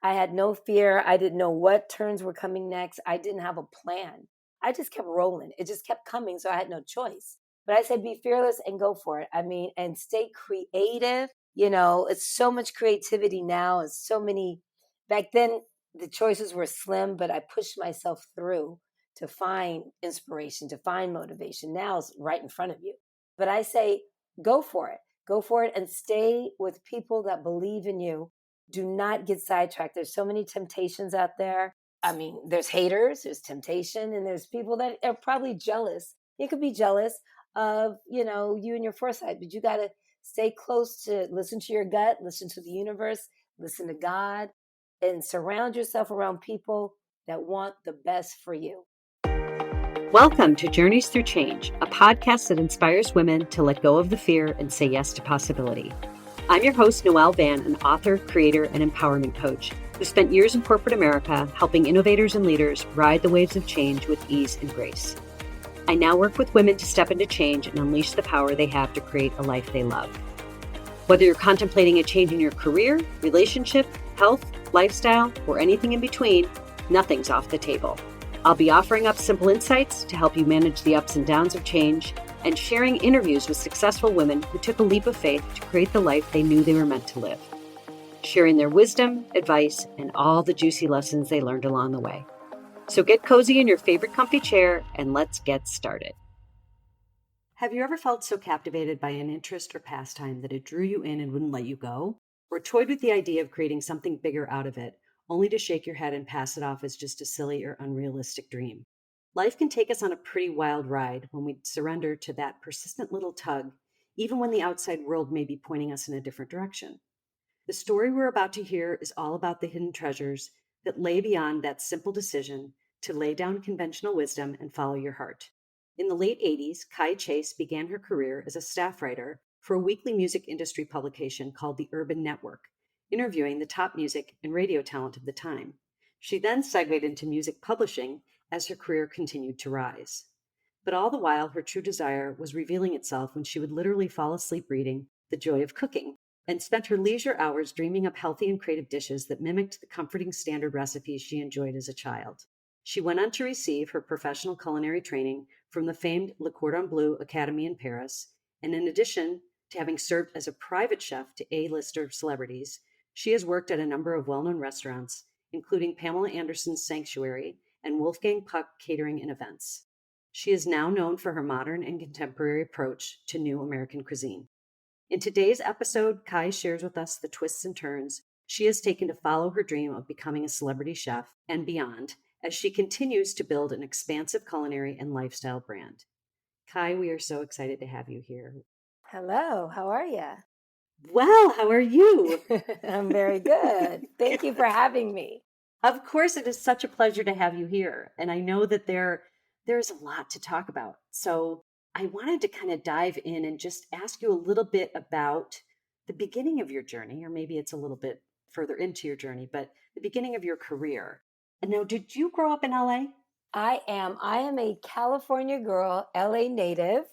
I had no fear. I didn't know what turns were coming next. I didn't have a plan. I just kept rolling. It just kept coming. So I had no choice. But I said, be fearless and go for it. I mean, and stay creative. It's so much creativity now. It's so many. Back then, the choices were slim, but I pushed myself through to find inspiration, to find motivation. Now it's right in front of you. But I say, go for it. Go for it and stay with people that believe in you. Do not get sidetracked. There's so many temptations out there. I mean, there's haters, there's temptation, and there's people that are probably jealous. You could be jealous of, you and your foresight, but you got to stay close to listen to your gut, listen to the universe, listen to God, and surround yourself around people that want the best for you. Welcome to Journeys Through Change, a podcast that inspires women to let go of the fear and say yes to possibility. I'm your host, Noelle Van, an author, creator, and empowerment coach who spent years in corporate America helping innovators and leaders ride the waves of change with ease and grace. I now work with women to step into change and unleash the power they have to create a life they love. Whether you're contemplating a change in your career, relationship, health, lifestyle, or anything in between, nothing's off the table. I'll be offering up simple insights to help you manage the ups and downs of change and sharing interviews with successful women who took a leap of faith to create the life they knew they were meant to live, sharing their wisdom, advice, and all the juicy lessons they learned along the way. So get cozy in your favorite comfy chair and let's get started. Have you ever felt so captivated by an interest or pastime that it drew you in and wouldn't let you go? Or toyed with the idea of creating something bigger out of it, only to shake your head and pass it off as just a silly or unrealistic dream? Life can take us on a pretty wild ride when we surrender to that persistent little tug, even when the outside world may be pointing us in a different direction. The story we're about to hear is all about the hidden treasures that lay beyond that simple decision to lay down conventional wisdom and follow your heart. In the late 80s, Kai Chase began her career as a staff writer for a weekly music industry publication called the Urban Network, interviewing the top music and radio talent of the time. She then segued into music publishing as her career continued to rise. But all the while, her true desire was revealing itself when she would literally fall asleep reading The Joy of Cooking and spent her leisure hours dreaming up healthy and creative dishes that mimicked the comforting standard recipes she enjoyed as a child. She went on to receive her professional culinary training from the famed Le Cordon Bleu Academy in Paris, and in addition to having served as a private chef to A-lister celebrities, she has worked at a number of well-known restaurants, including Pamela Anderson's Sanctuary and Wolfgang Catering and Events. She is now known for her modern and contemporary approach to new American cuisine. In today's episode, Kai shares with us the twists and turns she has taken to follow her dream of becoming a celebrity chef and beyond, as she continues to build an expansive culinary and lifestyle brand. Kai, we are so excited to have you here. Hello, how are you? Well, how are you? I'm very good. Thank you for having me. Of course, it is such a pleasure to have you here. And I know that there's a lot to talk about. So I wanted to kind of dive in and just ask you a little bit about the beginning of your journey, or maybe it's a little bit further into your journey, but the beginning of your career. And now, did you grow up in LA? I am a California girl, LA native.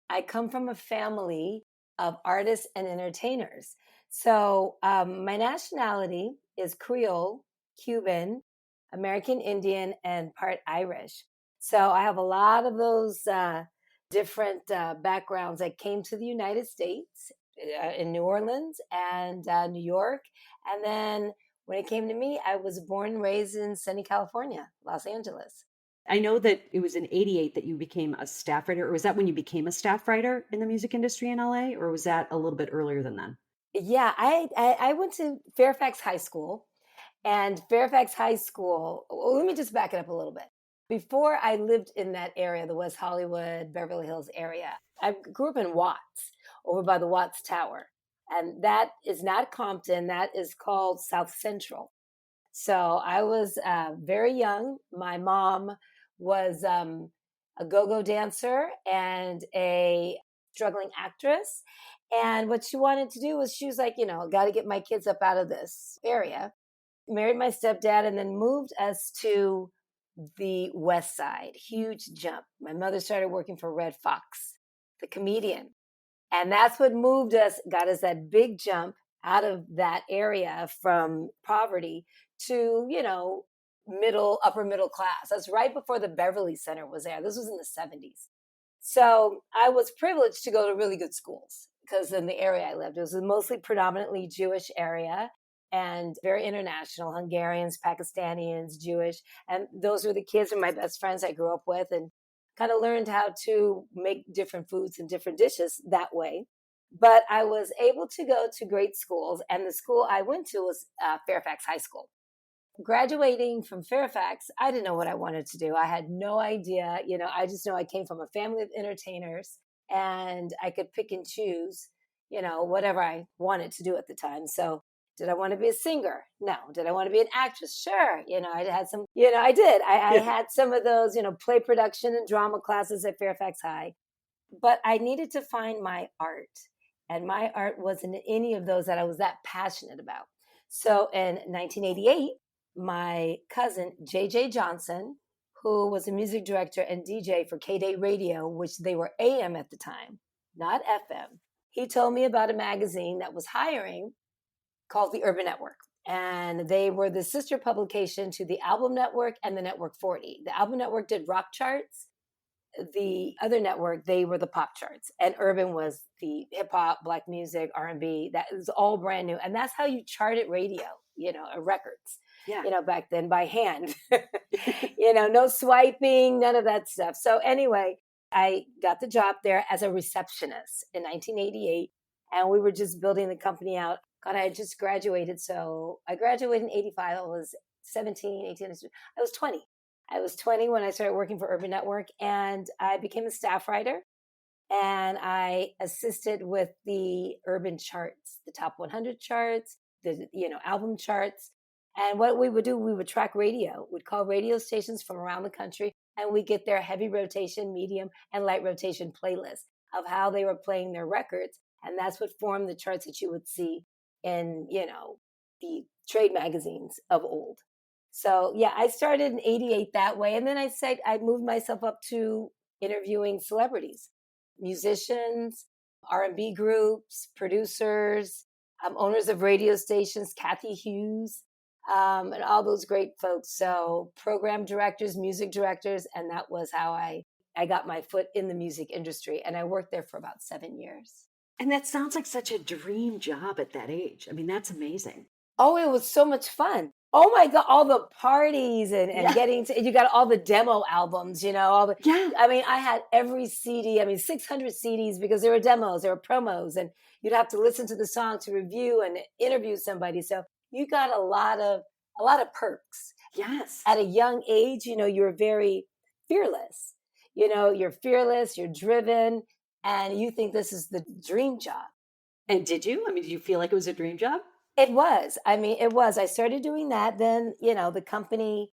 I come from a family of artists and entertainers. So my nationality is Creole, Cuban, American Indian, and part Irish. So I have a lot of those different backgrounds. I came to the United States in New Orleans and New York. And then when it came to me, I was born and raised in sunny California, Los Angeles. I know that it was in 88 that you became a staff writer, or was that when you became a staff writer in the music industry in LA, or was that a little bit earlier than then? Yeah, I went to Fairfax High School, and Fairfax High School, well, let me just back it up a little bit. Before I lived in that area, the West Hollywood, Beverly Hills area, I grew up in Watts, over by the Watts Tower. And that is not Compton, that is called South Central. So I was very young. My mom was a go-go dancer and a struggling actress. And what she wanted to do was, she was like, got to get my kids up out of this area. Married my stepdad and then moved us to the West Side. Huge jump. My mother started working for Red Fox, the comedian. And that's what moved us, got us that big jump out of that area from poverty to, upper middle class. That's right before the Beverly Center was there. This was in the 70s. So I was privileged to go to really good schools because in the area I lived, it was a mostly predominantly Jewish area and very international, Hungarians, Pakistanians, Jewish. And those were the kids and my best friends I grew up with, and kind of learned how to make different foods and different dishes that way. But I was able to go to great schools, and the school I went to was Fairfax High School. Graduating from Fairfax, I didn't know what I wanted to do. I had no idea. I just know I came from a family of entertainers and I could pick and choose, whatever I wanted to do at the time. So did I want to be a singer? No. Did I want to be an actress? Sure. I had some, I did. I had some of those, play production and drama classes at Fairfax High, but I needed to find my art. And my art wasn't any of those that I was that passionate about. So in 1988, my cousin, JJ Johnson, who was a music director and DJ for K-Day Radio, which they were AM at the time, not FM, he told me about a magazine that was hiring called the Urban Network. And they were the sister publication to the Album Network and the Network 40. The Album Network did rock charts. The other network, they were the pop charts, and Urban was the hip hop, black music, R&B. That was all brand new. And that's how you charted radio, records, back then by hand, no swiping, none of that stuff. So anyway, I got the job there as a receptionist in 1988, and we were just building the company out. God, I had just graduated. So I graduated in 85. I was 17, 18, I was 20. I was 20 when I started working for Urban Network, and I became a staff writer, and I assisted with the urban charts, the top 100 charts, the album charts. And what we would do, we would track radio. We'd call radio stations from around the country, and we get their heavy rotation, medium, and light rotation playlists of how they were playing their records. And that's what formed the charts that you would see in, the trade magazines of old. So yeah, I started in 88 that way. And then I moved myself up to interviewing celebrities, musicians, R&B groups, producers, owners of radio stations, Kathy Hughes, and all those great folks. So program directors, music directors. And that was how I got my foot in the music industry. And I worked there for about 7 years. And that sounds like such a dream job at that age. I mean, that's amazing. Oh, it was so much fun. Oh my God, all the parties and getting to, you got all the demo albums, I mean, I had every CD, 600 CDs because there were demos, there were promos, and you'd have to listen to the song to review and interview somebody. So you got a lot of perks. Yes. At a young age, you're very fearless. You're fearless, you're driven, and you think this is the dream job. And did you? I mean, did you feel like it was a dream job? It was. It was. I started doing that. Then, the company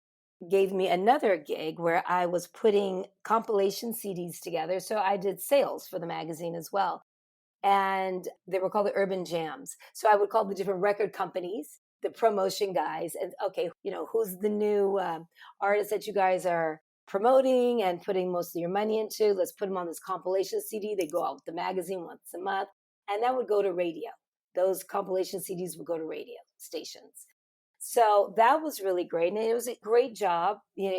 gave me another gig where I was putting compilation CDs together. So I did sales for the magazine as well. And they were called the Urban Jams. So I would call the different record companies, the promotion guys, and okay, who's the new artist that you guys are promoting and putting most of your money into? Let's put them on this compilation CD. They go out with the magazine once a month, and that would go to radio. Those compilation CDs would go to radio stations. So that was really great. And it was a great job.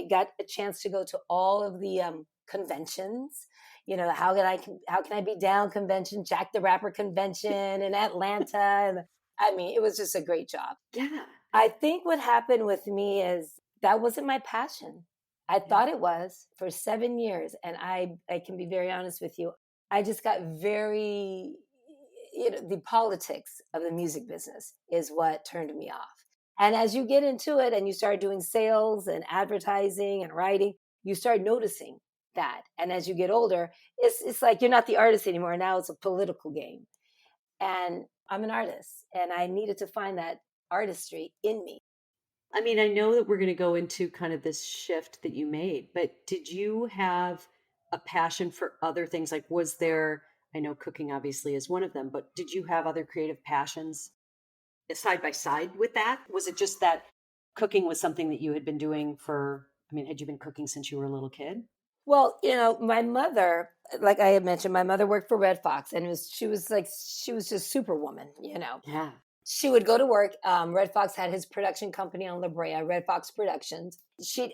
Got a chance to go to all of the conventions. How can I be down convention, Jack the Rapper convention in Atlanta. And it was just a great job. Yeah. I think what happened with me is that wasn't my passion. I thought it was for 7 years. And I can be very honest with you. I just got very... the politics of the music business is what turned me off. And as you get into it and you start doing sales and advertising and writing, you start noticing that. And as you get older, it's like you're not the artist anymore. Now it's a political game. And I'm an artist, and I needed to find that artistry in me. I mean, I know that we're going to go into kind of this shift that you made, but did you have a passion for other things? Like, was there... I know cooking obviously is one of them, but did you have other creative passions side by side with that? Was it just that cooking was something that you had been doing had you been cooking since you were a little kid? Well, my mother, like I had mentioned, my mother worked for Red Fox, and she was just superwoman, Yeah. She would go to work. Red Fox had his production company on La Brea, Red Fox Productions.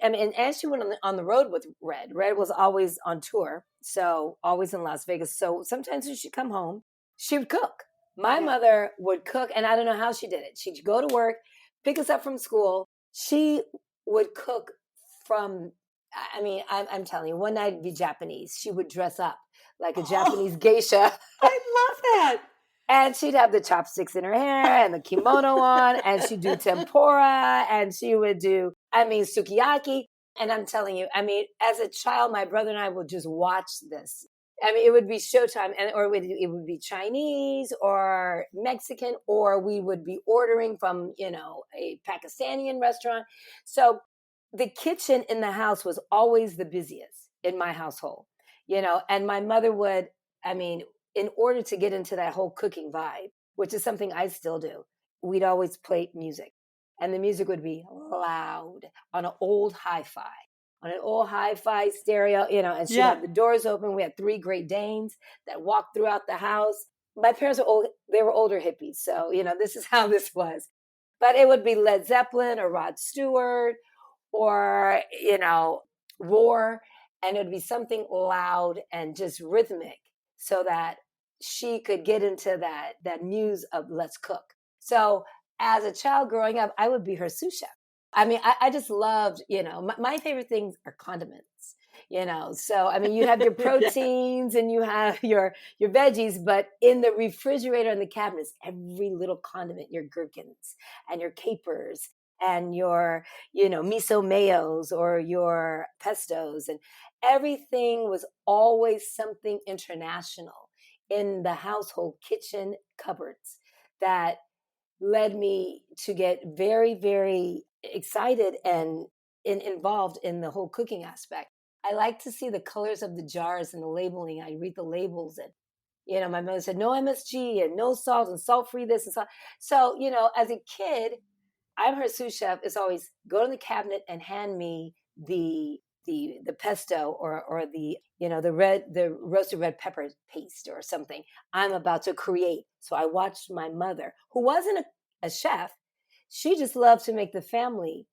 And she went on the road with Red. Red was always on tour, so always in Las Vegas. So sometimes when she'd come home, she would cook. My mother would cook, and I don't know how she did it. She'd go to work, pick us up from school. She would cook from. I mean, I'm telling you, one night it'd be Japanese. She would dress up like a Japanese geisha. I love that. And she'd have the chopsticks in her hair and the kimono on, and she'd do tempura, and she would do, sukiyaki. And I'm telling you, as a child, my brother and I would just watch this. It would be showtime, or it would be Chinese or Mexican, or we would be ordering from, a Pakistani restaurant. So the kitchen in the house was always the busiest in my household, and my mother would, in order to get into that whole cooking vibe, which is something I still do, we'd always play music. And the music would be loud on an old hi-fi stereo, and she'd have the doors open. We had 3 Great Danes that walked throughout the house. My parents were old, they were older hippies. So, this is how this was. But it would be Led Zeppelin or Rod Stewart or, War. And it would be something loud and just rhythmic so that she could get into that muse of let's cook. So as a child growing up, I would be her sous chef. I just loved, my favorite things are condiments, so, you have your proteins and you have your veggies, but in the refrigerator and the cabinets, every little condiment, your gherkins and your capers and your, miso mayos or your pestos, and everything was always something international in the household kitchen cupboards that led me to get very, very excited and involved in the whole cooking aspect. I like to see the colors of the jars and the labeling. I read the labels, and my mother said no MSG and no salt and salt-free this and salt. So, as a kid, I'm her sous chef. Is always go to the cabinet and hand me the pesto or the roasted red pepper paste or something I'm about to create. So I watched my mother, who wasn't a chef. She just loved to make the family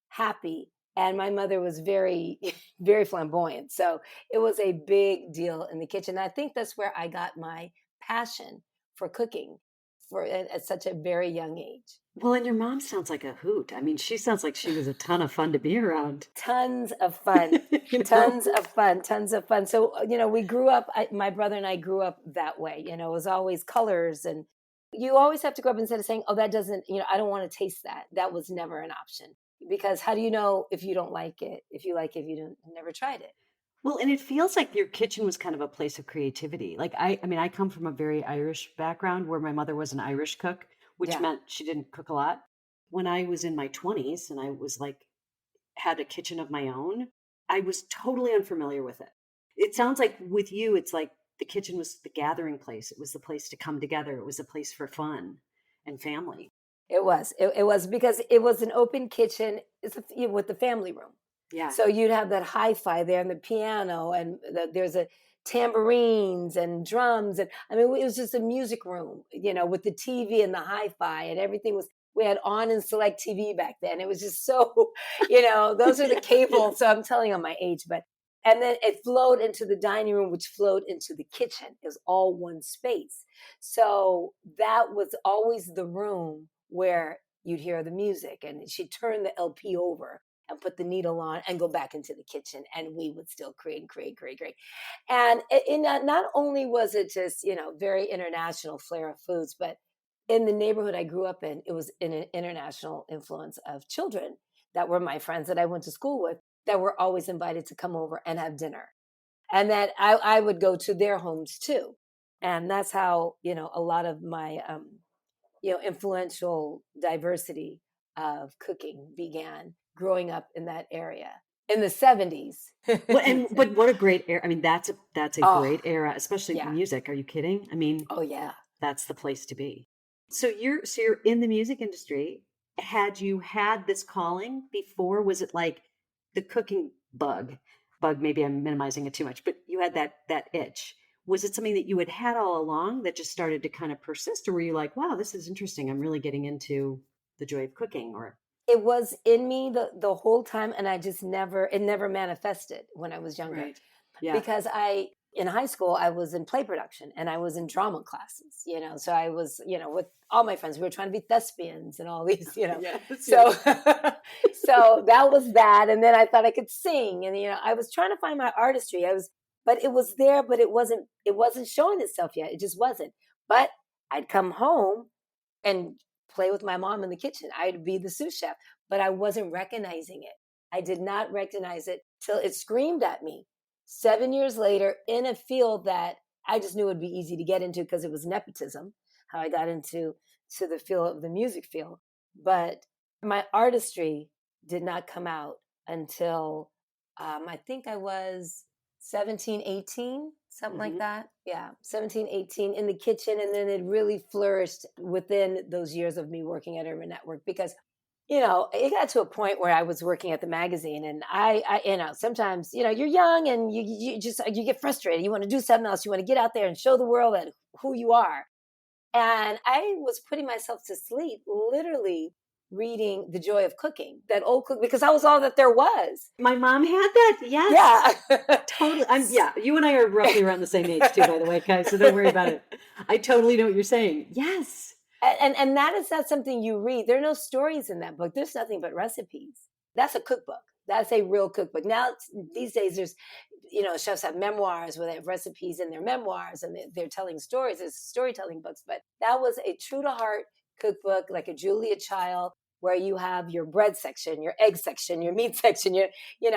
happy. And my mother was very, very flamboyant. So it was a big deal in the kitchen. I think that's where I got my passion for cooking at such a very young age. Well, and your mom sounds like a hoot. She sounds like she was a ton of fun to be around. Tons of fun. Tons of fun. So, we grew up, my brother and I grew up that way. It was always colors, and you always have to grow up instead of saying, oh, that doesn't, I don't want to taste that. That was never an option, because how do you know if you don't like it? If you like it, if you never tried it. Well, and it feels like your kitchen was kind of a place of creativity. Like I come from a very Irish background where my mother was an Irish cook, which meant she didn't cook a lot. When I was in my 20s and I was had a kitchen of my own, I was totally unfamiliar with it. It sounds like with you, it's like the kitchen was the gathering place. It was the place to come together. It was a place for fun and family. It was. It was because it was an open kitchen with the family room. Yeah. So you'd have that hi-fi there and the piano, and there's a tambourines and drums. And it was just a music room, with the TV and the hi-fi and everything we had on and select TV back then. It was just so, those are the cables. So I'm telling you my age, and then it flowed into the dining room, which flowed into the kitchen. It was all one space. So that was always the room where you'd hear the music, and she'd turn the LP over and put the needle on and go back into the kitchen, and we would still create. And not only was it just, very international flair of foods, but in the neighborhood I grew up in, it was an international influence of children that were my friends that I went to school with that were always invited to come over and have dinner. And that I would go to their homes too. And that's how, a lot of my, influential diversity of cooking began growing up in that area in the 70s. But what a great era. That's a great era, especially music. Are you kidding? Oh yeah. That's the place to be. So you're in the music industry. Had you had this calling before? Was it like the cooking bug? Maybe I'm minimizing it too much, but you had that itch. Was it something that you had all along that just started to kind of persist, or were you like, wow, this is interesting, I'm really getting into the joy of cooking? Or It was in me the whole time, and I just never manifested when I was younger. right. Yeah. Because in high school, I was in play production and I was in drama classes, so I was, with all my friends, we were trying to be thespians and all these, Yes, so, yes. so that was that. And then I thought I could sing, and, I was trying to find my artistry. But it was there, but it wasn't showing itself yet. It just wasn't. But I'd come home and play with my mom in the kitchen. I'd be the sous chef, but I wasn't recognizing it. I did not recognize it till it screamed at me 7 years later in a field that I just knew would be easy to get into because it was nepotism, how I got to the field of the music field. But my artistry did not come out until I think I was 17, 18, something like that. Yeah, 17, 18 in the kitchen. And then it really flourished within those years of me working at Urban Network because, it got to a point where I was working at the magazine and sometimes, you're young and you get frustrated. You want to do something else. You want to get out there and show the world that who you are. And I was putting myself to sleep, literally reading The Joy of Cooking, that old cook, because that was all that there was. My mom had that. Yes. Yeah. Totally. You and I are roughly around the same age too, by the way, guys. So don't worry about it. I totally know what you're saying. Yes. And that is not something you read. There are no stories in that book. There's nothing but recipes. That's a cookbook. That's a real cookbook. Now, these days, there's, chefs have memoirs where they have recipes in their memoirs and they're telling stories. It's storytelling books. But that was a true to heart cookbook, like a Julia Child, where you have your bread section, your egg section, your meat section, and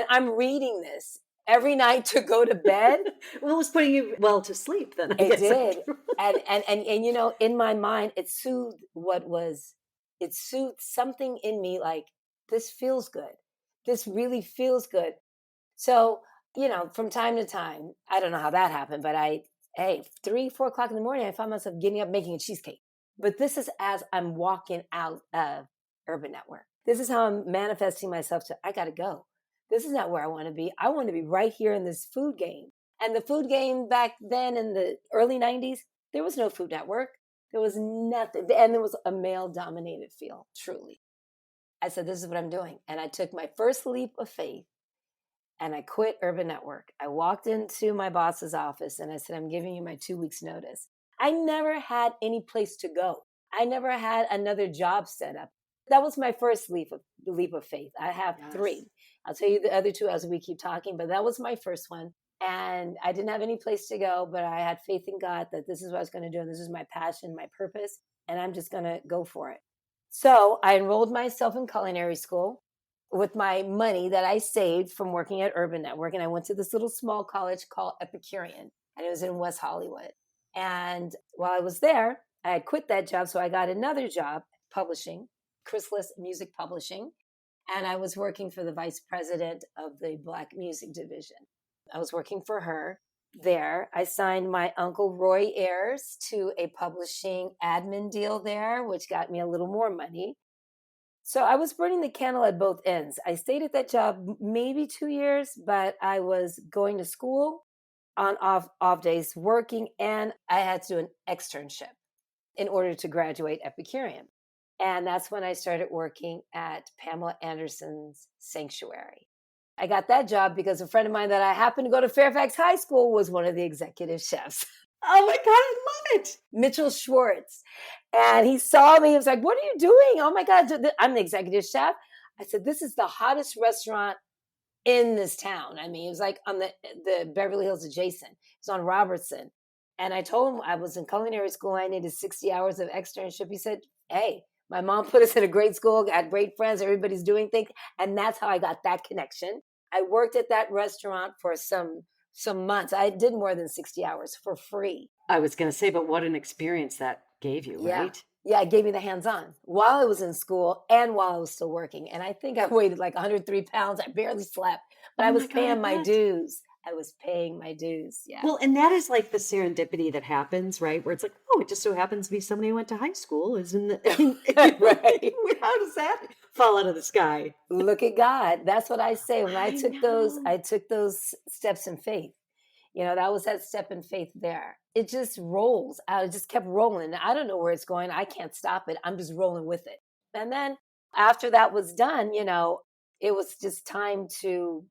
I'm reading this every night to go to bed. Well, it was putting you well to sleep then. It did. And in my mind, it soothed something in me like, this feels good. This really feels good. So, from time to time, I don't know how that happened, but 3, 4 o'clock in the morning, I found myself getting up making a cheesecake. But this is as I'm walking out of Urban Network. This is how I'm manifesting myself to, I got to go. This is not where I want to be. I want to be right here in this food game. And the food game back then in the early 90s, there was no Food Network. There was nothing. And there was a male-dominated field, truly. I said, this is what I'm doing. And I took my first leap of faith and I quit Urban Network. I walked into my boss's office and I said, I'm giving you my 2 weeks notice. I never had any place to go. I never had another job set up. That was my first leap of faith. I have 3. I'll tell you the other 2 as we keep talking, but that was my first one. And I didn't have any place to go, but I had faith in God that this is what I was going to do. And this is my passion, my purpose, and I'm just going to go for it. So I enrolled myself in culinary school with my money that I saved from working at Urban Network. And I went to this little small college called Epicurean, and it was in West Hollywood. And while I was there, I had quit that job. So I got another job publishing, Chrysalis Music Publishing. And I was working for the vice president of the Black Music Division. I was working for her there. I signed my uncle Roy Ayers to a publishing admin deal there, which got me a little more money. So I was burning the candle at both ends. I stayed at that job maybe 2 years, but I was going to school on off days, working, and I had to do an externship in order to graduate Epicurean. And that's when I started working at Pamela Anderson's Sanctuary. I got that job because a friend of mine that I happened to go to Fairfax High School was one of the executive chefs. Oh my God, I love it. Mitchell Schwartz. And he saw me. He was like, what are you doing? Oh my God, I'm the executive chef. I said, this is the hottest restaurant in this town. I mean, it was like on the Beverly Hills adjacent. It was on Robertson. And I told him I was in culinary school. I needed 60 hours of externship. He said, hey, my mom put us in a great school, got great friends, everybody's doing things. And that's how I got that connection. I worked at that restaurant for some months. I did more than 60 hours for free. I was going to say, but what an experience that gave you, right? Yeah, it gave me the hands-on while I was in school and while I was still working. And I think I weighed like 103 pounds. I barely slept, but I was paying my dues. I was paying my dues. Yeah. Well, and that is like the serendipity that happens, right? Where it's like, oh, it just so happens to be somebody who went to high school is in the right. How does that fall out of the sky? Look at God. That's what I say. When I took those steps in faith. That was that step in faith there. It just rolls. I just kept rolling. I don't know where it's going. I can't stop it. I'm just rolling with it. And then after that was done, it was just time to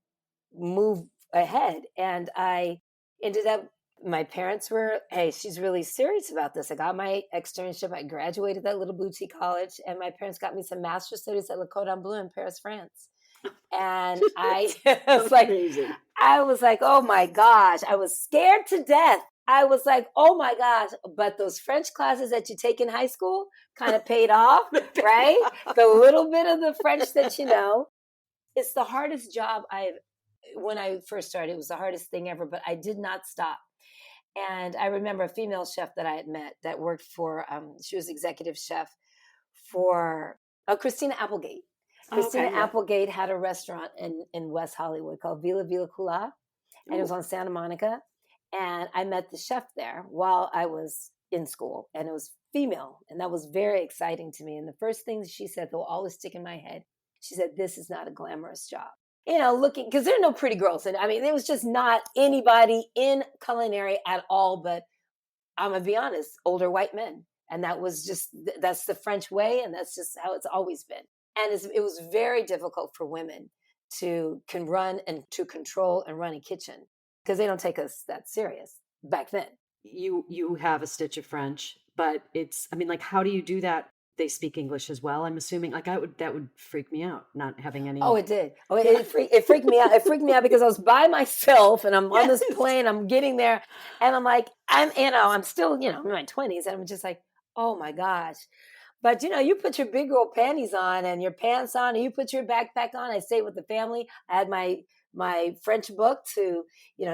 move ahead. And I ended up, my parents were, hey, she's really serious about this. I got my externship. I graduated that little boutique college, and my parents got me some master's studies at Le Cordon Bleu in Paris, France. And I was like, oh my gosh, I was scared to death. I was like, oh my gosh. But those French classes that you take in high school kind of paid off, right? The little bit of the French that it's the hardest job when I first started, it was the hardest thing ever, but I did not stop. And I remember a female chef that I had met that worked for, she was executive chef for Christina Applegate. Christina Applegate had a restaurant in West Hollywood called Villa Cula, and it was on Santa Monica. And I met the chef there while I was in school, and it was female. And that was very exciting to me. And the first thing she said that will always stick in my head, she said, this is not a glamorous job. Looking, because there are no pretty girls. And I mean, there was just not anybody in culinary at all, but I'm going to be honest, older white men. And that's the French way. And that's just how it's always been. And it was very difficult for women to run and to control and run a kitchen because they don't take us that serious back then. You have a stitch of French, but how do you do that? They speak English as well, I'm assuming. That would freak me out, not having any. Oh, it did. Oh, it freaked me out. It freaked me out because I was by myself and I'm on this plane. I'm getting there, and I'm like, I'm still, I'm in my 20s, and I'm just like, oh my gosh. But you put your big girl panties on and your pants on, and you put your backpack on. I stayed with the family. I had my French book to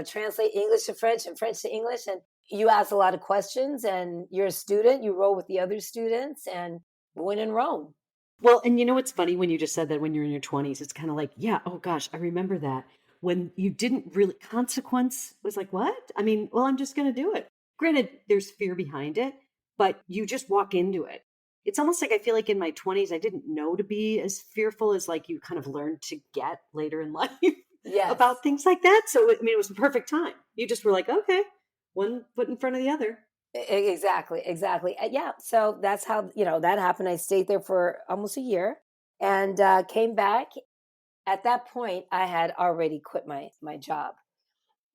translate English to French and French to English, and you ask a lot of questions, and you're a student. You roll with the other students, and win in Rome. Well, and what's funny when you just said that when you're in your 20s, it's kind of like, yeah, oh gosh, I remember that. When you didn't really, consequence was like, what? I'm just going to do it. Granted, there's fear behind it, but you just walk into it. It's almost like I feel like in my 20s, I didn't know to be as fearful as like you kind of learned to get later in life about things like that. So, it was the perfect time. You just were like, okay, one foot in front of the other. Exactly. Yeah. So that's how, that happened. I stayed there for almost a year and came back. At that point, I had already quit my job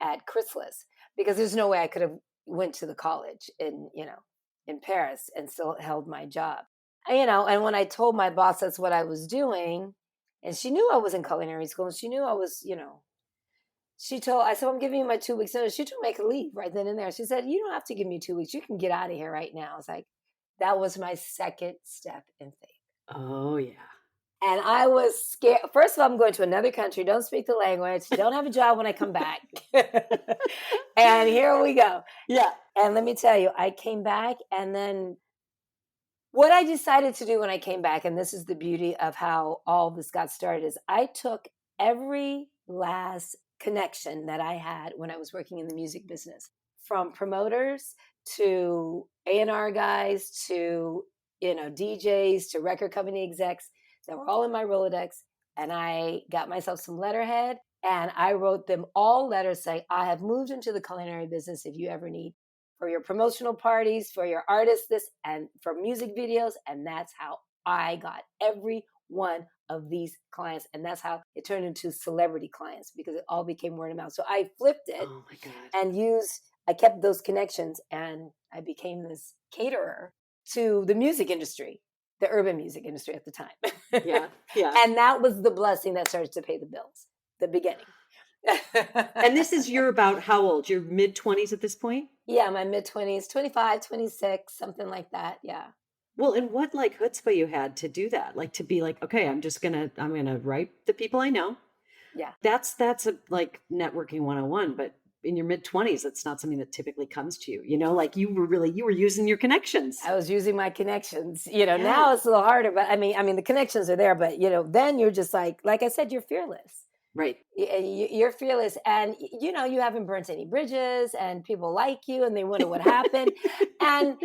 at Chrysalis because there's no way I could have went to the college in Paris and still held my job. And when I told my boss that's what I was doing, and she knew I was in culinary school, and she knew I was, I said, I'm giving you my 2 weeks notice. She told me I could leave right then and there. She said, you don't have to give me 2 weeks. You can get out of here right now. I was like, that was my second step in faith. Oh, yeah. And I was scared. First of all, I'm going to another country, don't speak the language, don't have a job when I come back. And here we go. Yeah. And let me tell you, I came back, and then what I decided to do when I came back, and this is the beauty of how all this got started, is I took every last connection that I had when I was working in the music business, from promoters to A&R guys to DJs to record company execs that were all in my Rolodex, and I got myself some letterhead, and I wrote them all letters saying, I have moved into the culinary business if you ever need for your promotional parties, for your artists, this, and for music videos. And that's how I got every one of these clients. And that's how it turned into celebrity clients, because it all became word of mouth. So I flipped it and I kept those connections, and I became this caterer to the music industry, the urban music industry at the time. Yeah. And that was the blessing that started to pay the bills, the beginning. And this is, you're about how old? You're mid-20s at this point? Yeah, my mid-20s, 25, 26, something like that. Yeah. Well, and what chutzpah you had to do that? Like to be like, okay, I'm going to write the people I know. Yeah. That's a networking 101, but in your mid-20s, that's not something that typically comes to you. You were using your connections. I was using my connections. Now it's a little harder, but I mean, the connections are there, but then you're just like I said, you're fearless. Right. You're fearless, and you haven't burnt any bridges, and people like you, and they wonder what happened. And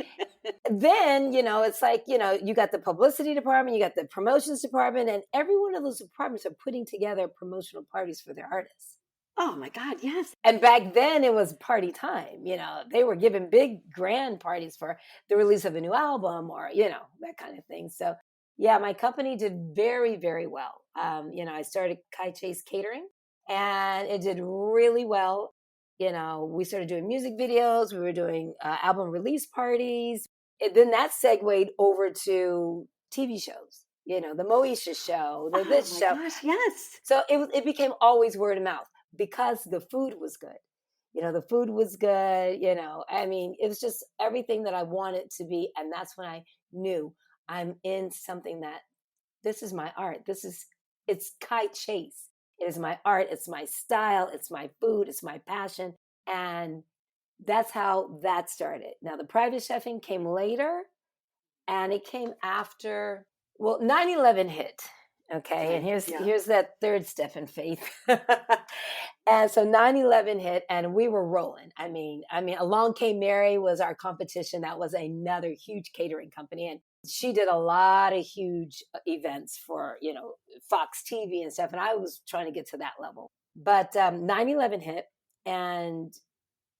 then, it's like, you got the publicity department, you got the promotions department, and every one of those departments are putting together promotional parties for their artists. Oh my God, yes. And back then it was party time. They were giving big grand parties for the release of a new album or, that kind of thing. So yeah, my company did very, very well. I started Kai Chase Catering and it did really well. We started doing music videos. We were doing album release parties. Then that segued over to TV shows, the Moesha show, Oh this my show. gosh, yes. So it became always word of mouth because the food was good. The food was good. I mean, it was just everything that I wanted to be. And that's when I knew I'm in something that this is my art. It's Kai Chase. It is my art. It's my style. It's my food. It's my passion. And that's how that started. Now, the private chefing came later and it came after, well, 9/11 hit. Okay, and Okay. here's Yeah. here's that third step in faith. And so 9/11 hit and we were rolling. I mean Along Came Mary was our competition. That was another huge catering company, and she did a lot of huge events for, Fox TV and stuff, and I was trying to get to that level. But 9/11 hit, and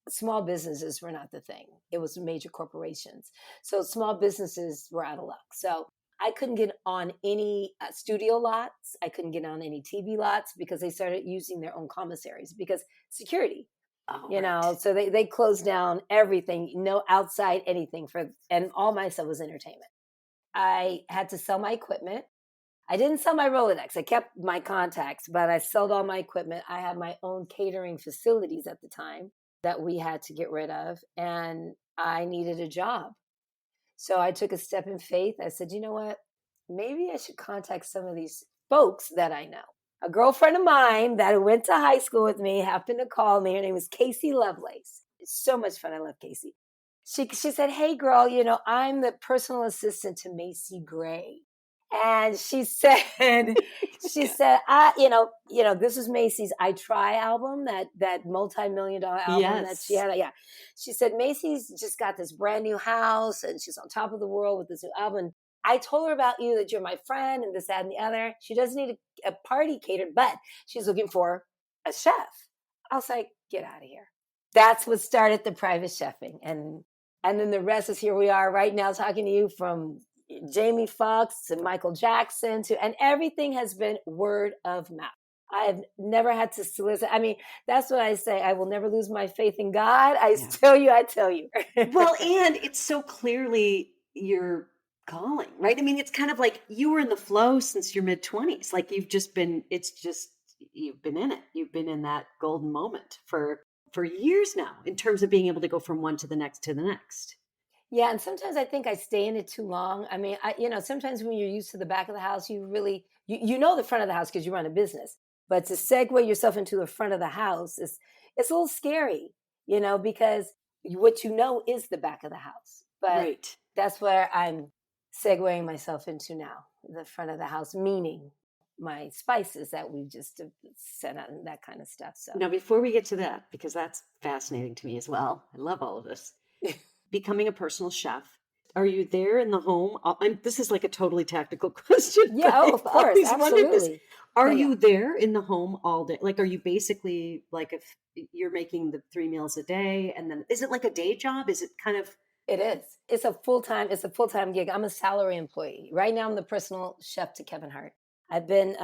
small businesses were not the thing. It was major corporations. So small businesses were out of luck. So I couldn't get on any studio lots. I couldn't get on any TV lots because they started using their own commissaries because security, Oh, right. so they closed down everything, no outside anything and all my stuff was entertainment. I had to sell my equipment. I didn't sell my Rolodex. I kept my contacts, but I sold all my equipment. I had my own catering facilities at the time that we had to get rid of, and I needed a job. So I took a step in faith. I said, you know what? Maybe I should contact some of these folks that I know. A girlfriend of mine that went to high school with me happened to call me. Her name was Casey Lovelace. It's so much fun. I love Casey. She said, hey, girl, I'm the personal assistant to Macy Gray. And she said, Yeah. this is Macy's I Try album, that multi-million-dollar album that she Yes. had. Yeah. She said, Macy's just got this brand new house and she's on top of the world with this new album. I told her about you, that you're my friend and this, that, and the other. She doesn't need a party catered, but she's looking for a chef. I was like, get out of here. That's what started the private chefing. And then the rest is here we are right now talking to you from Jamie Foxx to Michael Jackson and everything has been word of mouth. I've never had to solicit. I mean, that's what I say. I will never lose my faith in God. Yeah. I tell you. Well, and it's so clearly your calling, right? I mean, it's kind of like you were in the flow since your mid 20s. Like you've been in it. You've been in that golden moment for years now in terms of being able to go from one to the next to the next. Yeah, and sometimes I think I stay in it too long. I mean, sometimes when you're used to the back of the house, you really you know the front of the house because you run a business. But to segue yourself into the front of the house is it's a little scary, because what you know is the back of the house. But Right. that's where I'm segueing myself into now, the front of the house, meaning my spices that we just set out and that kind of stuff. So Now, before we get to that, because that's fascinating to me as well, I love all of this. Becoming a personal chef. Are you there in the home? This is like a totally tactical question, yeah, but oh, I've of course, always wondered this. absolutely. Are Yeah, yeah. you there in the home all day? Like, are you basically like if you're making the 3 meals a day and then is it like a day job? Is it kind of It is. It's a full-time gig. I'm a salary employee. Right now I'm the personal chef to Kevin Hart. I've been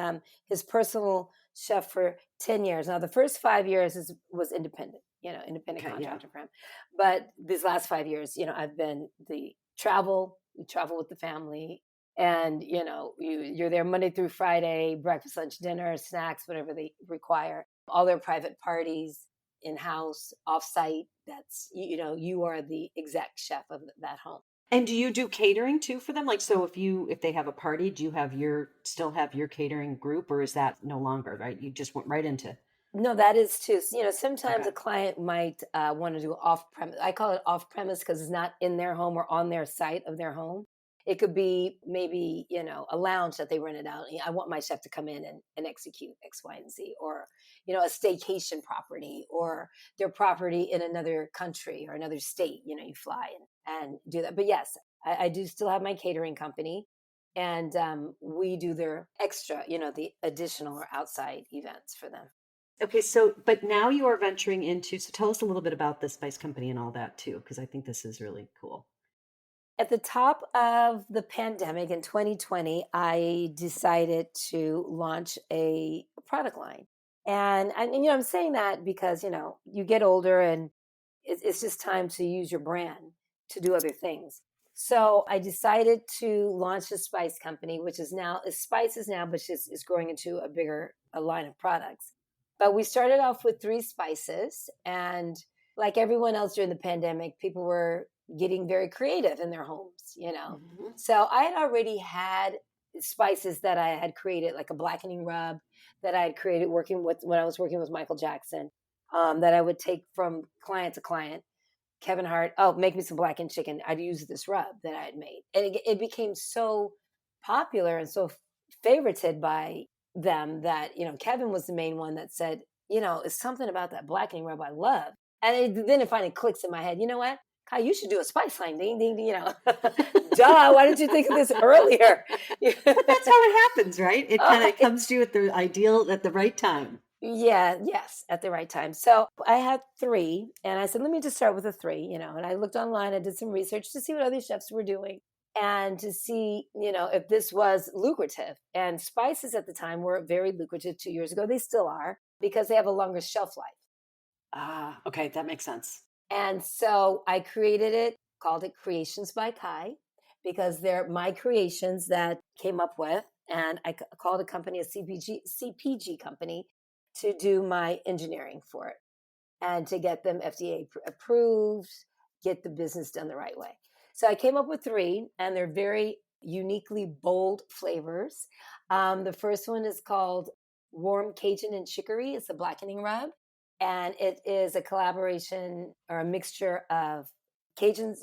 his personal chef for 10 years. Now the first 5 years was independent, independent okay? Yeah. contractor for him. But these last 5 years, I've been we travel with the family and you're there Monday through Friday, breakfast, lunch, dinner, snacks, whatever they require. All their private parties, in-house, off-site. That's you are the exec chef of that home. And do you do catering too for them? Like, so if they have a party, do you still have your catering group, or is that no longer right? You just went right into No, that is too. Sometimes okay. a client might want to do off premise. I call it off premise because it's not in their home or on their site of their home. It could be maybe, a lounge that they rented out. I want my chef to come in and execute X, Y, and Z, or, a staycation property or their property in another country or another state. You fly and do that. But yes, I do still have my catering company and we do their extra, the additional or outside events for them. Okay, so but now you are venturing into, so tell us a little bit about the spice company and all that too, because I think this is really cool. At the top of the pandemic in 2020, I decided to launch a product line. And I'm saying that because, you get older and it's just time to use your brand to do other things. So I decided to launch a spice company, which is spices now, but is growing into a line of products. But we started off with three spices, and like everyone else during the pandemic, people were getting very creative in their homes. Mhm. So I had already had spices that I had created, like a blackening rub that I had created working with when I was working with Michael Jackson, that I would take from client to client. Kevin Hart, oh, make me some blackened chicken. I'd use this rub that I had made. And it became so popular and so favorited by them that, Kevin was the main one that said, it's something about that blackening rub I love. And then it finally clicks in my head. You know what? Kai, you should do a spice line. Ding, ding, ding, Duh, why didn't you think of this earlier? But that's how it happens, right? It kind Oh, of comes to you at the ideal, at the right time. yeah, yes, at the right time. So I had three, and I said, let me just start with a three, and I looked online, I did some research to see what other chefs were doing and to see, if this was lucrative. And spices at the time were very lucrative 2 years ago. They still are because they have a longer shelf life. Ah, okay, that makes sense. And so I created it, called it Creations by Kai, because they're my creations that came up with. And called a company a CPG company to do my engineering for it and to get them FDA approved, get the business done the right way. So I came up with three, and they're very uniquely bold flavors. The first one is called Warm Cajun and Chicory. It's a blackening rub, and it is a collaboration or a mixture of Cajun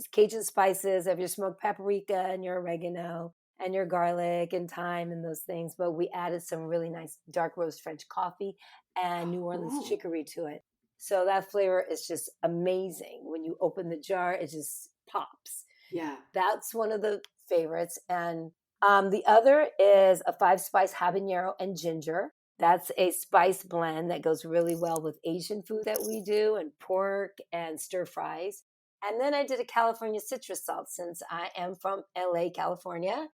spices, of your smoked paprika and your oregano and your garlic and thyme and those things. But we added some really nice dark roast French coffee and New Orleans Oh, chicory to it. So that flavor is just amazing. When you open the jar, it just pops. yeah. That's one of the favorites. And the other is a five spice habanero and ginger. That's a spice blend that goes really well with Asian food that we do, and pork and stir fries. And then I did a California citrus salt since I am from LA, California.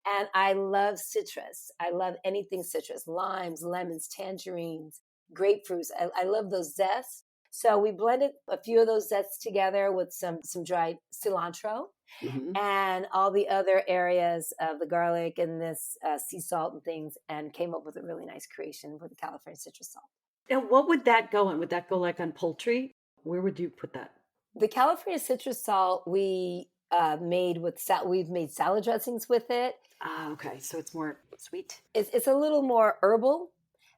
And I love citrus. I love anything citrus, limes, lemons, tangerines, grapefruits. I love those zests. So we blended a few of those zests together with some dried cilantro Hmm. and all the other areas of the garlic and this sea salt and things, and came up with a really nice creation with the California citrus salt. And what would that go on? Would that go like on poultry? Where would you put that? The California citrus salt we've made salad dressings with it. Ah, okay. So it's more sweet. It's a little more herbal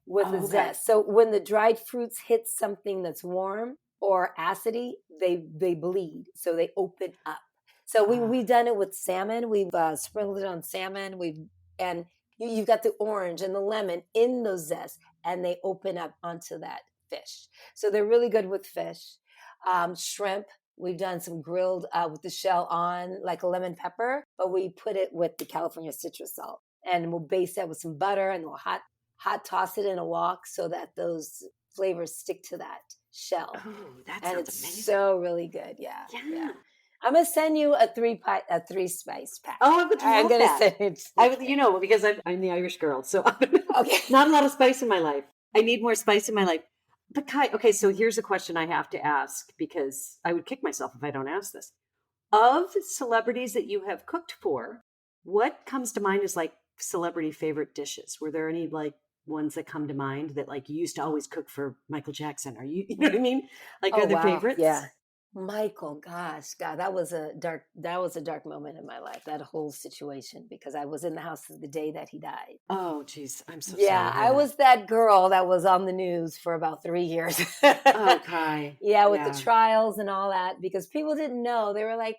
with the Oh, okay. zest. So when the dried fruits hit something that's warm or acidy, they bleed, so they open up. So Ah, we've done it with salmon. We've sprinkled it on salmon. And you've got the orange and the lemon in those zests, and they open up onto that fish. So they're really good with fish. Shrimp. We've done some grilled with the shell on, like a lemon pepper, but we put it with the California citrus salt, and we'll baste that with some butter, and we'll hot toss it in a wok so that those flavors stick to that shell. oh, that And sounds it's amazing. so really good. Yeah. Yeah. Yeah. I'm gonna send you a three spice pack. Oh, I would I'm love gonna that. send it. I would, because I'm the Irish girl, so Okay. not a lot of spice in my life. I need more spice in my life. But Kai, okay, so here's a question I have to ask because I would kick myself if I don't ask this. Of celebrities that you have cooked for, what comes to mind as like celebrity favorite dishes? Were there any like ones that come to mind that like you used to always cook for Michael Jackson? Are you know what I mean? Like Oh are there wow. favorites? Yeah. Michael, gosh, God, that was a dark moment in my life, that whole situation, because I was in the house the day that he died. Oh, geez, I'm so sorry Yeah, to hear I that. was that girl that was on the news for about 3 years. Oh, Kai. Yeah, with the Yeah. trials and all that, because people didn't know. They were like,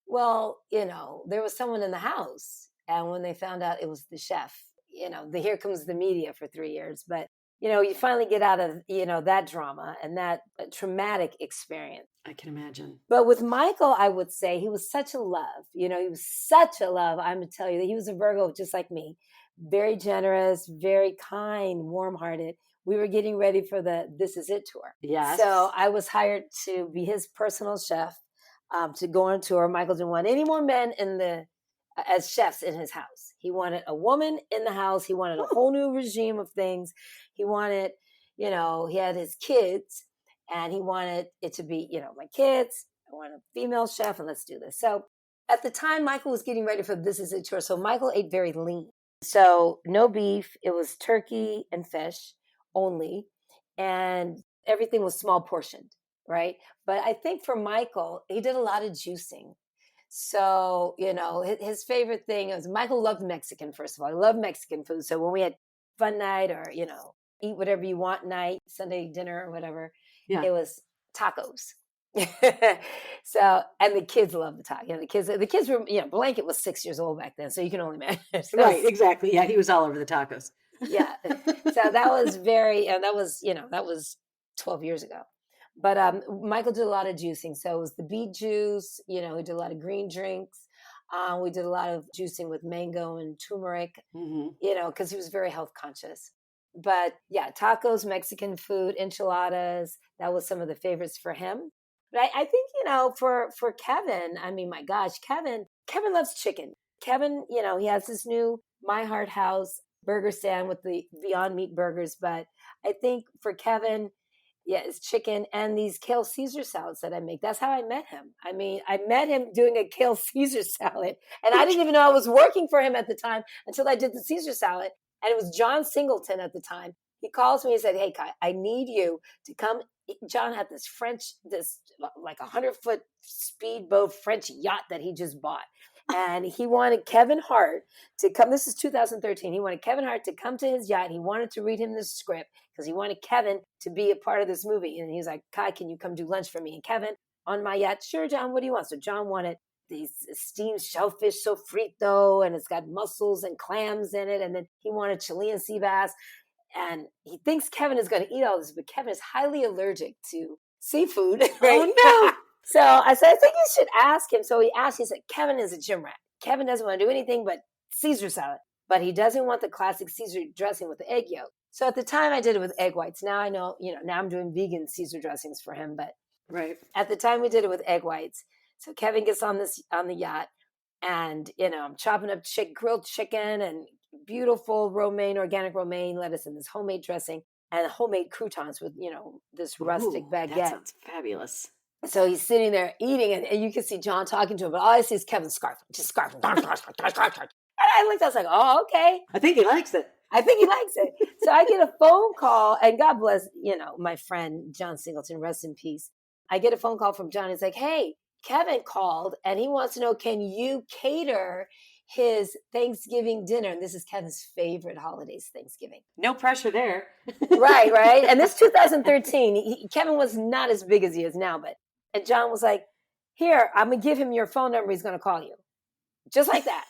well, there was someone in the house. And when they found out it was the chef, here comes the media for 3 years. But, you finally get out of, that drama and that traumatic experience. I can imagine. But with Michael, I would say he was such a love. He was such a love. I'm going to tell you that he was a Virgo just like me. very generous, very kind, warm-hearted. We were getting ready for the This Is It tour. Yes. So I was hired to be his personal chef, to go on tour. Michael didn't want any more men as chefs in his house. He wanted a woman in the house. He wanted a whole new regime of things. He wanted, he had his kids, and he wanted it to be, my kids. I want a female chef, and let's do this. So at the time, Michael was getting ready for This Is It tour. So Michael ate very lean. So no beef. It was turkey and fish only. And everything was small portioned, right? But I think for Michael, he did a lot of juicing. So, his favorite thing is Michael loved Mexican, first of all. He loved Mexican food. So when we had fun night or, eat whatever you want night, Sunday dinner or whatever, it was tacos. So, and the kids love the taco. The kids were, Blanket was 6 years old back then, so you can only imagine. Right, exactly. Yeah, he was all over the tacos. Yeah. So that was that was 12 years ago. But Michael did a lot of juicing. So it was the beet juice, he did a lot of green drinks. We did a lot of juicing with mango and turmeric, because he was very health conscious. But yeah, tacos, Mexican food, enchiladas, that was some of the favorites for him. But I think, for Kevin, I mean, my gosh, Kevin loves chicken. Kevin, he has this new My Heart House burger stand with the Beyond Meat burgers. But I think for Kevin, it's chicken and these kale Caesar salads that I make. That's how I met him. I mean, I met him doing a kale Caesar salad, and I didn't even know I was working for him at the time until I did the Caesar salad. And it was John Singleton at the time. He calls me and said, "Hey, Kai, I need you to come." John had this like 100-foot speedboat French yacht that he just bought. And he wanted Kevin Hart to come. This is 2013. He wanted Kevin Hart to come to his yacht. He wanted to read him the script because he wanted Kevin to be a part of this movie. And he was like, "Kai, can you come do lunch for me?" And Kevin, on my yacht, "Sure, John, what do you want?" So John wanted these steamed shellfish sofrito, and it's got mussels and clams in it. And then he wanted Chilean sea bass. And he thinks Kevin is going to eat all this, but Kevin is highly allergic to seafood. Right? Oh, no. So I said, "I think you should ask him." So he asked, he said, "Kevin is a gym rat. Kevin doesn't want to do anything but Caesar salad, but he doesn't want the classic Caesar dressing with the egg yolk." So at the time I did it with egg whites. Now I know, now I'm doing vegan Caesar dressings for him. But right at the time we did it with egg whites. So Kevin gets on the yacht, and, I'm chopping up grilled chicken and beautiful organic romaine lettuce in this homemade dressing and homemade croutons with, this rustic baguette. That sounds fabulous. So he's sitting there eating, and you can see John talking to him, but all I see is Kevin scarfing, just scarfing. And I looked, I was like, "Oh, okay. I think he likes it." So I get a phone call, and God bless, my friend, John Singleton, rest in peace. I get a phone call from John. He's like, "Hey, Kevin called, and he wants to know, can you cater his Thanksgiving dinner?" And this is Kevin's favorite holidays, Thanksgiving. No pressure there. Right. And this 2013, Kevin was not as big as he is now, and John was like, "Here, I'm going to give him your phone number. He's going to call you." Just like that.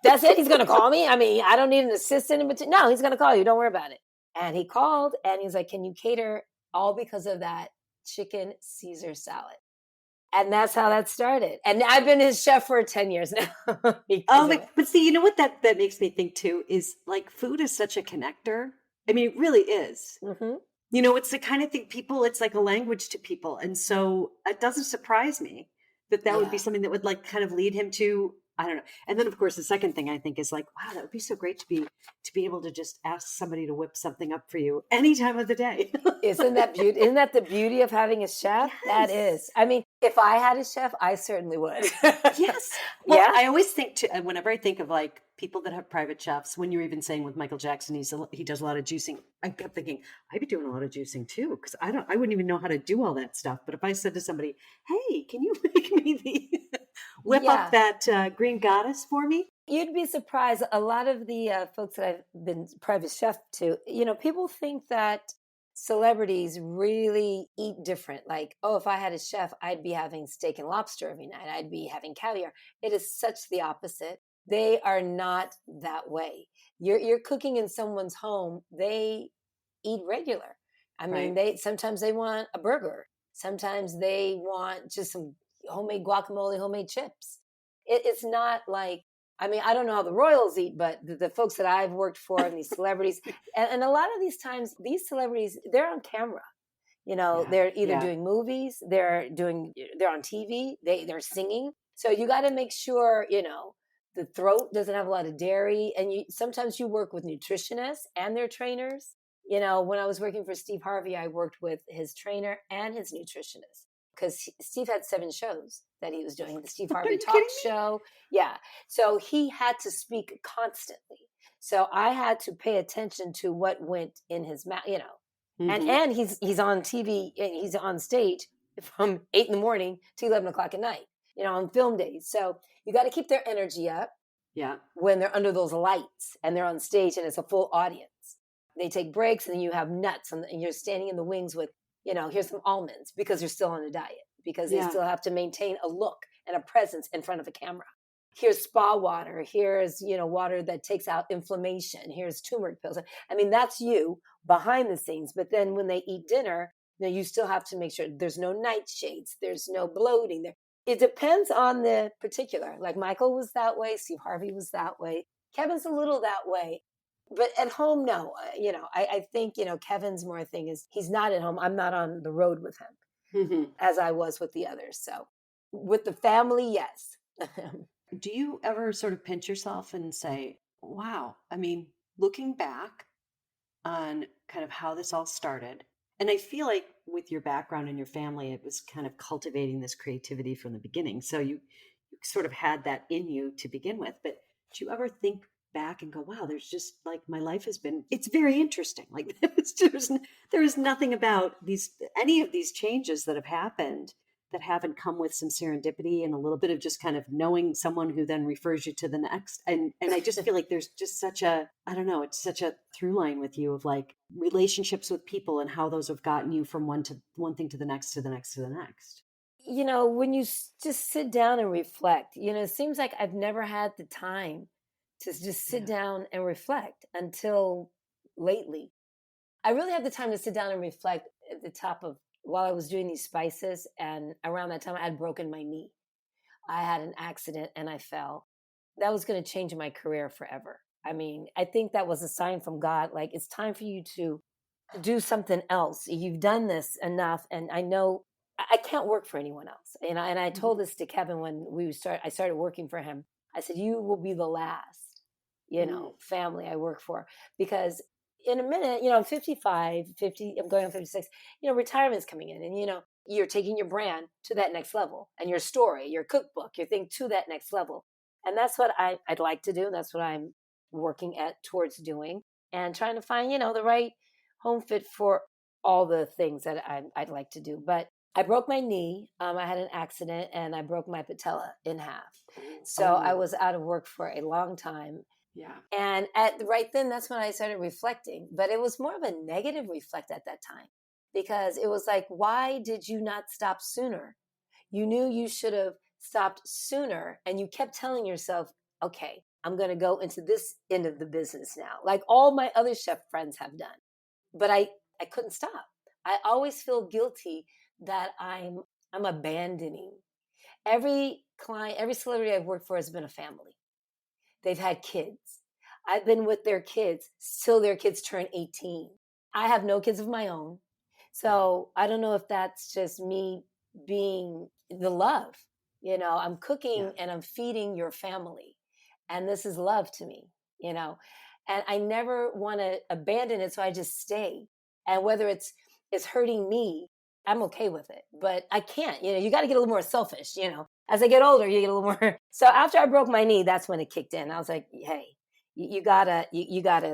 That's it. He's going to call me. I mean, I don't need an assistant in between. No, he's going to call you. Don't worry about it. And he called, and he's like, "Can you cater?" All because of that chicken Caesar salad. And that's how that started. And I've been his chef for 10 years now. But see, you know what that makes me think too is like food is such a connector. I mean, it really is. Mm-hmm. It's the kind of thing it's like a language to people. And so it doesn't surprise me that would be something that would like kind of lead him to, I don't know. And then of course, the second thing I think is like, wow, that would be so great to be able to just ask somebody to whip something up for you any time of the day. Isn't that the beauty of having a chef? Yes. That is. I mean, if I had a chef, I certainly would. Yes. Well, yeah. I always think whenever I think of like people that have private chefs, when you're even saying with Michael Jackson, he does a lot of juicing. I kept thinking I'd be doing a lot of juicing too, because I wouldn't even know how to do all that stuff. But if I said to somebody, "Hey, can you make me whip up that green goddess for me?" You'd be surprised. A lot of the folks that I've been private chef to, people think that celebrities really eat different. Like, oh, if I had a chef, I'd be having steak and lobster every night. I'd be having caviar. It is such the opposite. They are not that way. You're cooking in someone's home. They eat regular. I mean, sometimes they want a burger. Sometimes they want just some homemade guacamole, homemade chips. It's not like I mean, I don't know how the royals eat, but the folks that I've worked for and these celebrities, and a lot of these times, these celebrities, they're on camera. Yeah. They're either Yeah. doing movies, they're on TV, they're singing. So you got to make sure, the throat doesn't have a lot of dairy. And sometimes you work with nutritionists and their trainers. When I was working for Steve Harvey, I worked with his trainer and his nutritionist because Steve had 7 shows that he was doing. The Steve Are Harvey you talk kidding show. Yeah. So he had to speak constantly. So I had to pay attention to what went in his mouth, me? and he's on TV and he's on stage from 8 in the morning to 11 o'clock at night, on film days. So you got to keep their energy up Yeah. when they're under those lights and they're on stage and it's a full audience. They take breaks and then you have nuts and you're standing in the wings with, here's some almonds because you're still on a diet because they Yeah. still have to maintain a look and a presence in front of a camera. Here's spa water. Here's, water that takes out inflammation. Here's turmeric pills. I mean, that's you behind the scenes. But then when they eat dinner, you still have to make sure there's no nightshades. There's no bloating there. It depends on the particular. Like Michael was that way. Steve Harvey was that way. Kevin's a little that way. But at home, no. I think, Kevin's more thing is he's not at home. I'm not on the road with him as I was with the others. So with the family, yes. Do you ever sort of pinch yourself and say, wow, I mean, looking back on kind of how this all started, and I feel like with your background and your family, it was kind of cultivating this creativity from the beginning. So you sort of had that in you to begin with. But do you ever think back and go, wow, there's just like my life has been, it's very interesting. Like there is nothing about any of these changes that have happened that haven't come with some serendipity and a little bit of just kind of knowing someone who then refers you to the next. And I just feel like there's just such a, I don't know, it's such a through line with you of like relationships with people and how those have gotten you from one thing to the next, to the next, to the next. When you just sit down and reflect, it seems like I've never had the time to just sit Yeah. down and reflect until lately. I really had the time to sit down and reflect at the top of while I was doing these spices. And around that time, I had broken my knee. I had an accident and I fell. That was going to change my career forever. I mean, I think that was a sign from God. Like, it's time for you to do something else. You've done this enough. And I know I can't work for anyone else. And I told this to Kevin when I started working for him. I said, you will be the last, family I work for, because in a minute, I'm 55, 50, I'm going on 56, retirement's coming in and, you're taking your brand to that next level and your story, your cookbook, your thing to that next level. And that's what I'd like to do. That's what I'm working at towards doing and trying to find, the right home fit for all the things that I'd like to do. But I broke my knee. I had an accident and I broke my patella in half. So I was out of work for a long time. Yeah. And right then, that's when I started reflecting. But it was more of a negative reflect at that time because it was like, why did you not stop sooner? You knew you should have stopped sooner. And you kept telling yourself, okay, I'm going to go into this end of the business now, like all my other chef friends have done. But I couldn't stop. I always feel guilty that I'm abandoning. Every client, every celebrity I've worked for has been a family. They've had kids. I've been with their kids till their kids turn 18. I have no kids of my own. So I don't know if that's just me being the love. I'm cooking and I'm feeding your family. And this is love to me, and I never want to abandon it. So I just stay. And whether it's hurting me, I'm okay with it. But I can't, you got to get a little more selfish, As I get older, you get a little more. So after I broke my knee, that's when it kicked in. I was like, hey, you gotta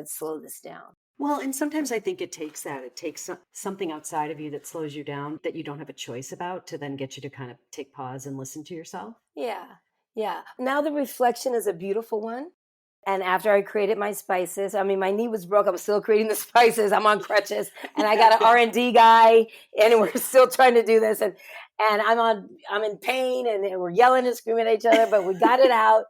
slow this down. Well, and sometimes I think it takes that. It takes something outside of you that slows you down that you don't have a choice about to then get you to kind of take pause and listen to yourself. Yeah. Yeah. Now the reflection is a beautiful one. And after I created my spices, I mean, my knee was broke. I'm still creating the spices. I'm on crutches and I got an R&D guy and we're still trying to do this. And I'm in pain and we're yelling and screaming at each other, but we got it out.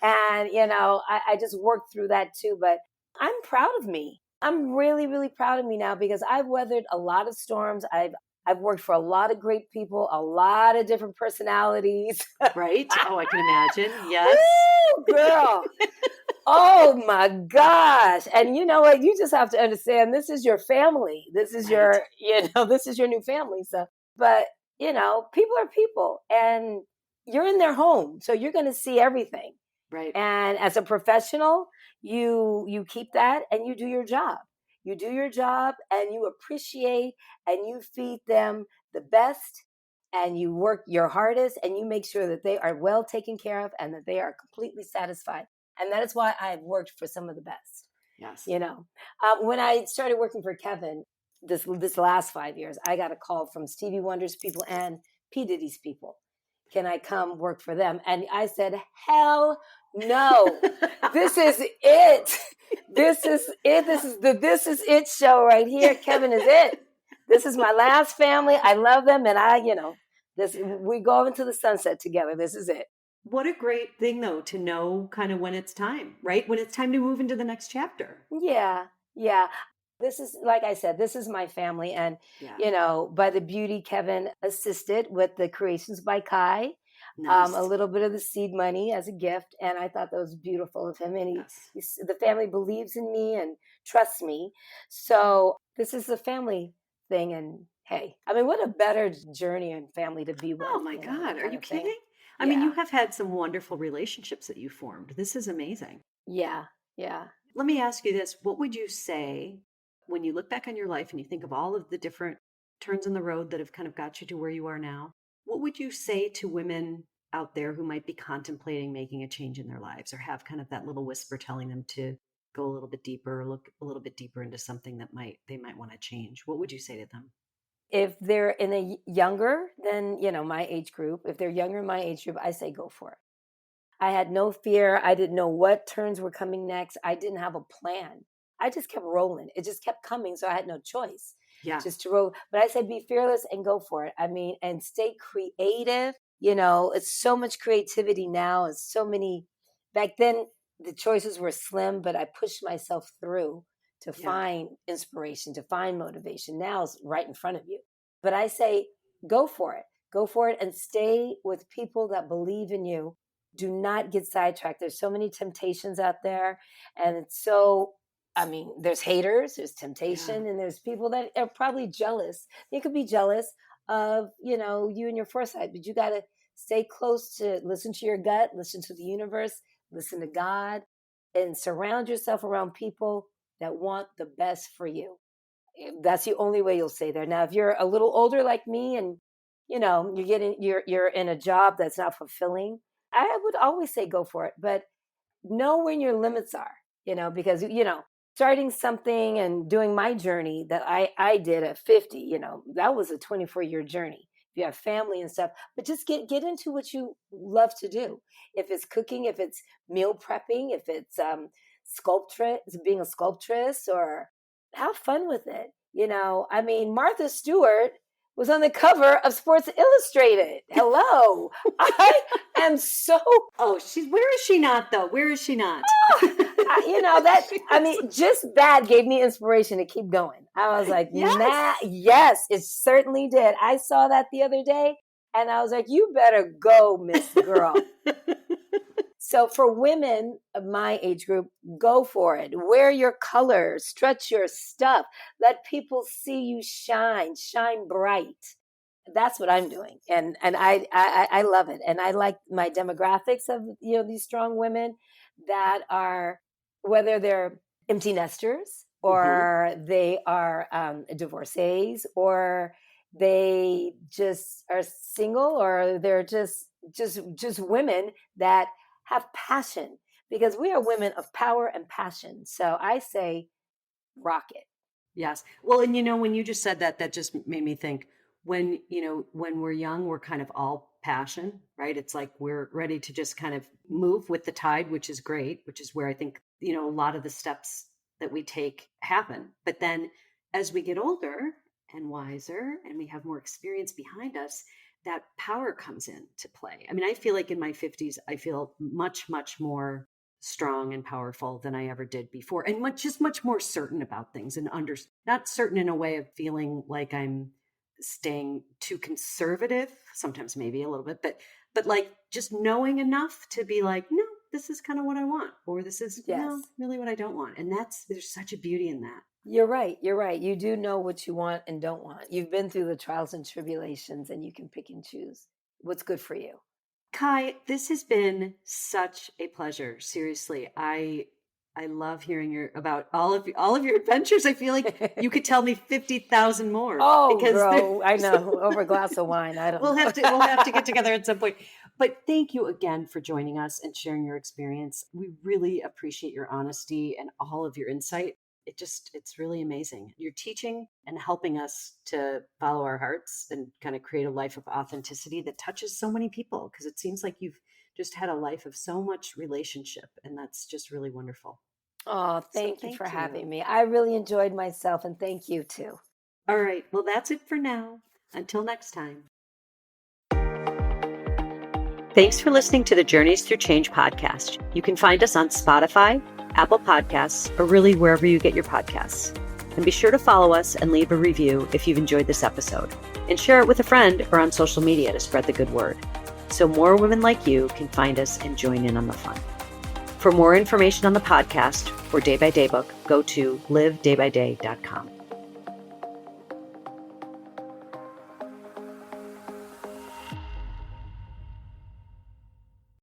And, I just worked through that too, but I'm proud of me. I'm really, really proud of me now because I've weathered a lot of storms. I've I've worked for a lot of great people, a lot of different personalities. Right? Oh, I can imagine. Yes. Woo, girl. Oh my gosh. And you know what? You just have to understand this is your family. This is Right. this is your new family. So, but people are people and you're in their home. So you're going to see everything. Right. And as a professional, you keep that and you do your job. You do your job and you appreciate and you feed them the best and you work your hardest and you make sure that they are well taken care of and that they are completely satisfied. And that is why I've worked for some of the best. Yes. When I started working for Kevin this last 5 years, I got a call from Stevie Wonder's people and P. Diddy's people. Can I come work for them? And I said, hell no. This is it. This is it. This is it show right here. Kevin is it. This is my last family. I love them. And we go into the sunset together. This is it. What a great thing, though, to know kind of when it's time, right? When it's time to move into the next chapter. Yeah. Yeah. This is, like I said, this is my family. And, by the beauty, Kevin assisted with the creations by Kai, Nice. a little bit of the seed money as a gift. And I thought that was beautiful of him. And the family believes in me and trusts me. So this is a family thing. And hey, I mean, what a better journey and family to be with. Oh my God. Are you kidding? Thing. I mean, you have had some wonderful relationships that you formed. This is amazing. Yeah. Yeah. Let me ask you this. What would you say when you look back on your life and you think of all of the different turns in the road that have kind of got you to where you are now? What would you say to women out there who might be contemplating making a change in their lives or have kind of that little whisper telling them to go a little bit deeper or look a little bit deeper into something that they might want to change? What would you say to them? If they're in a younger than, my age group, if they're younger in my age group, I say go for it. I had no fear. I didn't know what turns were coming next. I didn't have a plan. I just kept rolling. It just kept coming. So I had no choice. Yeah. Just to roll. But I said, be fearless and go for it. I mean, and stay creative. It's so much creativity now. It's so many. Back then, the choices were slim, but I pushed myself through to find inspiration, to find motivation. Now it's right in front of you. But I say, go for it. Go for it and stay with people that believe in you. Do not get sidetracked. There's so many temptations out there. And it's there's haters, there's temptation, and there's people that are probably jealous. They could be jealous of, you and your foresight, but you got to stay close to listen to your gut, listen to the universe, listen to God, and surround yourself around people that want the best for you. That's the only way you'll stay there. Now, if you're a little older like me and, you're in a job that's not fulfilling, I would always say go for it, but know when your limits are, because, starting something and doing my journey that I did at 50, that was a 24-year journey. You have family and stuff, but just get into what you love to do. If it's cooking, if it's meal prepping, if it's being a sculptress, or have fun with it. Martha Stewart was on the cover of Sports Illustrated. Hello. I am so. Oh, where is she not though? Where is she not? Just that gave me inspiration to keep going. I was like, yes, it certainly did. I saw that the other day and I was like, you better go, Miss Girl. So for women of my age group, go for it. Wear your colors, stretch your stuff. Let people see you shine bright. That's what I'm doing. And I love it. And I like my demographics of, these strong women that are, whether they're empty nesters or they are divorcees or they just are single or they're just women that have passion, because we are women of power and passion. So I say, rock it. Yes. Well, and when you just said that, that just made me think when we're young, we're kind of all passion, right? It's like we're ready to just kind of move with the tide, which is great, which is where I think, a lot of the steps that we take happen. But then as we get older and wiser and we have more experience behind us, that power comes into play. I mean, I feel like in my 50s, I feel much, much more strong and powerful than I ever did before. And much more certain about things and not certain in a way of feeling like I'm staying too conservative, sometimes maybe a little bit, but like just knowing enough to be like, no, this is kind of what I want, or this is no, Yes. really what I don't want. And there's such a beauty in that. You're right. You're right. You do know what you want and don't want. You've been through the trials and tribulations, and you can pick and choose what's good for you. Kai, this has been such a pleasure. Seriously, I love hearing about all of your adventures. I feel like you could tell me 50,000 more. Oh, girl, I know. Over a glass of wine. I don't know. We'll have to get together at some point. But thank you again for joining us and sharing your experience. We really appreciate your honesty and all of your insight. It's really amazing. You're teaching and helping us to follow our hearts and kind of create a life of authenticity that touches so many people, because it seems like you've just had a life of so much relationship, and that's just really wonderful. Oh, thank you for having me. I really enjoyed myself, and thank you too. All right. Well, that's it for now. Until next time. Thanks for listening to the Journeys Through Change podcast. You can find us on Spotify, Apple Podcasts, or really wherever you get your podcasts. And be sure to follow us and leave a review if you've enjoyed this episode. And share it with a friend or on social media to spread the good word, so more women like you can find us and join in on the fun. For more information on the podcast or Day by Day book, go to livedaybyday.com.